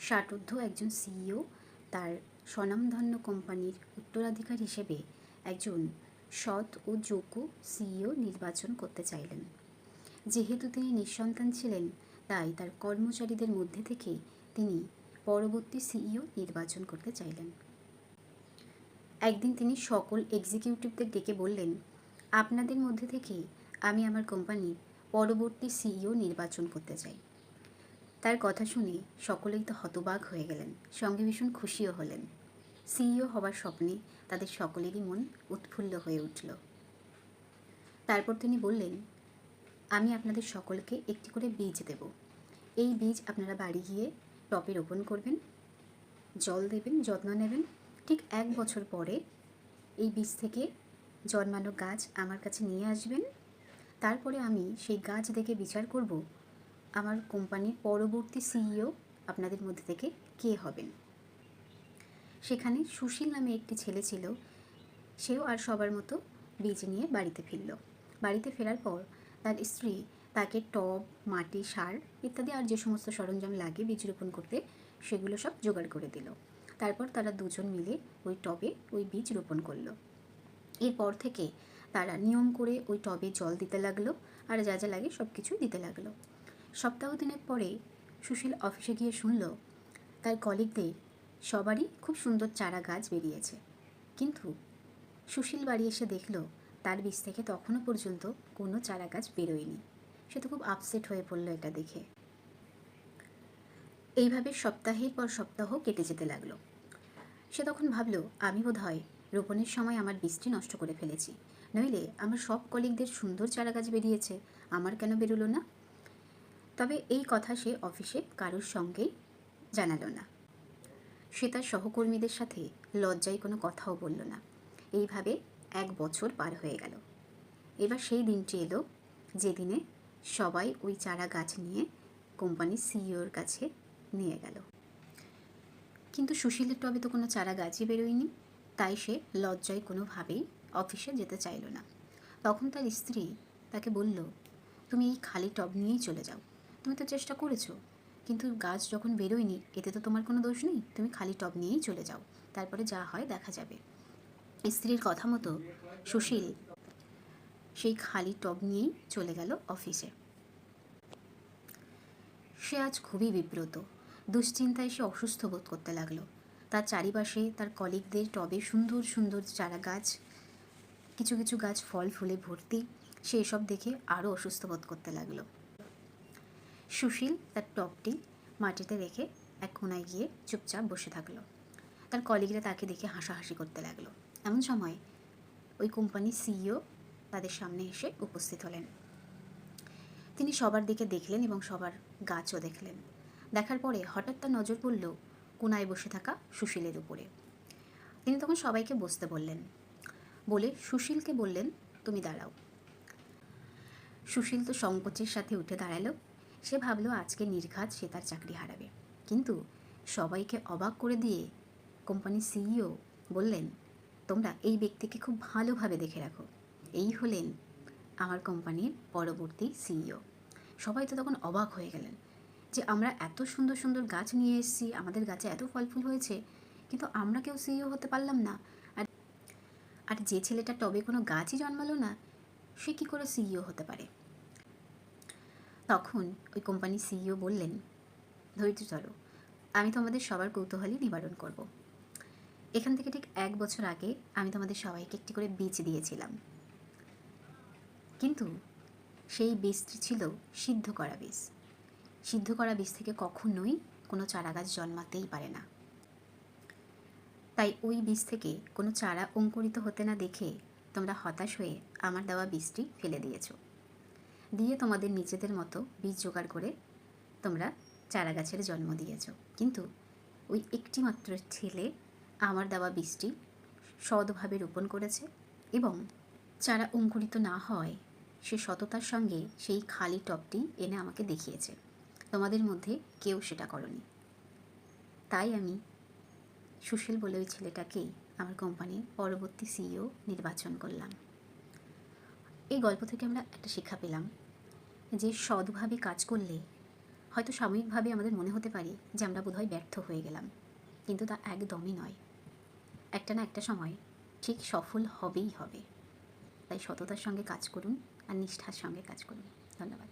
ষাটোর্ধ্ব একজন সিইও তার স্বনামধন্য কোম্পানির উত্তরাধিকার হিসেবে একজন সৎ ও যোগ্য সিইও নির্বাচন করতে চাইলেন। যেহেতু তিনি নিঃসন্তান ছিলেন, তাই তার কর্মচারীদের মধ্যে থেকে তিনি পরবর্তী সিইও নির্বাচন করতে চাইলেন। একদিন তিনি সকল এক্সিকিউটিভদের ডেকে বললেন, আপনাদের মধ্যে থেকে আমি আমার কোম্পানির পরবর্তী সিইও নির্বাচন করতে চাই। তার কথা শুনে সকলেই তো হতবাক হয়ে গেলেন, সঙ্গে ভীষণ খুশিও হলেন। সিইও হবার স্বপ্নে তাদের সকলেরই মন উৎফুল্ল হয়ে উঠল। তারপর তিনি বললেন, আমি আপনাদের সকলকে একটি করে বীজ দেব। এই বীজ আপনারা বাড়ি গিয়ে টবে রোপণ করবেন, জল দেবেন, যত্ন নেবেন। ঠিক 1 বছর পরে এই বীজ থেকে জন্মানো গাছ আমার কাছে নিয়ে আসবেন। তারপরে আমি সেই গাছ দেখে বিচার করব আমার কোম্পানির পরবর্তী সিইও আপনাদের মধ্যে থেকে কে হবেন। সেখানে সুশীল নামে একটি ছেলে ছিল। সেও আর সবার মতো বীজ নিয়ে বাড়িতে ফিরল। বাড়িতে ফেরার পর তার স্ত্রী তাকে টব, মাটি, সার ইত্যাদি আর যে সমস্ত সরঞ্জাম লাগে বীজ রোপণ করতে সেগুলো সব জোগাড় করে দিল। তারপর তারা দুজন মিলে ওই টবে ওই বীজ রোপণ করলো। এরপর থেকে তারা নিয়ম করে ওই টবে জল দিতে লাগলো আর যা যা লাগে সব কিছু দিতে লাগলো। সপ্তাহ দিনের পরে সুশীল অফিসে গিয়ে শুনল তার কলিগদের সবারই খুব সুন্দর চারা গাছ বেরিয়েছে, কিন্তু সুশীল বাড়ি এসে দেখল তার বীজ থেকে তখনও পর্যন্ত কোনো চারা গাছ বেরোয়নি। সে তো খুব আপসেট হয়ে পড়ল এটা দেখে। এইভাবে সপ্তাহের পর সপ্তাহ কেটে যেতে লাগলো। সে তখন ভাবল, আমি বোধহয় রোপণের সময় আমার বীজটি নষ্ট করে ফেলেছি, নইলে আমার সব কলিগদের সুন্দর চারা গাছ বেরিয়েছে, আমার কেন বেরোলো না? তবে এই কথা সে অফিসে কারোর সঙ্গেই জানালো না। সে তার সহকর্মীদের সাথে লজ্জায় কোনো কথাও বলল না। এইভাবে 1 বছর পার হয়ে গেল। এবার সেই দিনটি এলো যেদিনে সবাই ওই চারা গাছ নিয়ে কোম্পানির সিইওর কাছে নিয়ে গেল। কিন্তু সুশীলের টবে তো কোনো চারা গাছই বেরোয়নি, তাই সে লজ্জায় কোনোভাবেই অফিসে যেতে চাইল না। তখন তার স্ত্রী তাকে বলল, তুমি এই খালি টব নিয়েই চলে যাও, তুমি তো চেষ্টা করেছো, কিন্তু গাছ যখন বেরোয়নি এতে তো তোমার কোনো দোষ নেই, তুমি খালি টব নিয়েই চলে যাও, তারপরে যা হয় দেখা যাবে। স্ত্রীর কথা মতো সুশীল সেই খালি টব নিয়েই চলে গেল অফিসে। সে আজ খুবই বিব্রত, দুশ্চিন্তায় সে অসুস্থ বোধ করতে লাগলো। তার চারিপাশে তার কলিগদের টবে সুন্দর সুন্দর চারা গাছ, কিছু কিছু গাছ ফল ফুলে ভর্তি। সে এসব দেখে আরও অসুস্থ বোধ করতে লাগলো। সুশীল তার টবটি মাটিতে রেখে এক কোনায় গিয়ে চুপচাপ বসে থাকলো। তার কলিগরা তাকে দেখে হাসাহাসি করতে লাগলো। এমন সময় ওই কোম্পানির সিইও তাদের সামনে এসে উপস্থিত হলেন। তিনি সবার দিকে দেখলেন এবং সবার গাছও দেখলেন। দেখার পরে হঠাৎ তার নজর পড়ল কোনায় বসে থাকা সুশীলের উপরে। তিনি তখন সবাইকে বসতে বললেন, বলে সুশীলকে বললেন, তুমি দাঁড়াও। সুশীল তো সংকোচের সাথে উঠে দাঁড়ালো। সে ভাবলো আজকে নির্ঘাত সে তার চাকরি হারাবে। কিন্তু সবাইকে অবাক করে দিয়ে কোম্পানির সিইও বললেন, তোমরা এই ব্যক্তিকে খুব ভালোভাবে দেখে রাখো, এই হলেন আমার কোম্পানির পরবর্তী সিইও। সবাই তো তখন অবাক হয়ে গেলেন যে আমরা এত সুন্দর সুন্দর গাছ নিয়ে এসেছি, আমাদের গাছে এত ফল ফুল হয়েছে, কিন্তু আমরা কেউ সিইও হতে পারলাম না। আর যে ছেলেটা টবে কোনো গাছই জন্মালো না, সে কী করে সিইও হতে পারে? তখন ওই কোম্পানির সিইও বললেন, ধৈর্য ধরো, আমি তোমাদের সবার কৌতূহলই নিবারণ করব। এখান থেকে ঠিক 1 বছর আগে আমি তোমাদের সবাইকে একটি করে বীজ দিয়েছিলাম, কিন্তু সেই বীজটি ছিল সিদ্ধ করা বীজ। সিদ্ধ করা বীজ থেকে কখনোই কোনো চারা গাছ জন্মাতেই পারে না। তাই ওই বীজ থেকে কোনো চারা অঙ্কুরিত হতে না দেখে তোমরা হতাশ হয়ে আমার দেওয়া বীজটি ফেলে দিয়েছো, দিয়ে তোমাদের নিজেদের মতো বীজ জোগাড় করে তোমরা চারা গাছের জন্ম দিয়েছো। কিন্তু ওই একটি মাত্র ছেলে আমার দেওয়া বীজটি সৎভাবে রোপণ করেছে এবং চারা অঙ্কুরিত না হয় সে সততার সঙ্গে সেই খালি টবটি এনে আমাকে দেখিয়েছে। তোমাদের মধ্যে কেউ সেটা করনি। তাই আমি সুশীল বলে ওই ছেলেটাকেই আমার কোম্পানির পরবর্তী সিইও নির্বাচন করলাম। এই গল্প থেকে আমরা একটা শিক্ষা পেলাম যে সৎভাবে কাজ করলে হয়তো সাময়িকভাবে আমাদের মনে হতে পারে যে আমরা বোধহয় ব্যর্থ হয়ে গেলাম, কিন্তু তা একদমই নয়। একটা না একটা সময় ঠিক সফল হবেই হবে। তাই সততার সঙ্গে কাজ করুন আর নিষ্ঠার সঙ্গে কাজ করুন। ধন্যবাদ।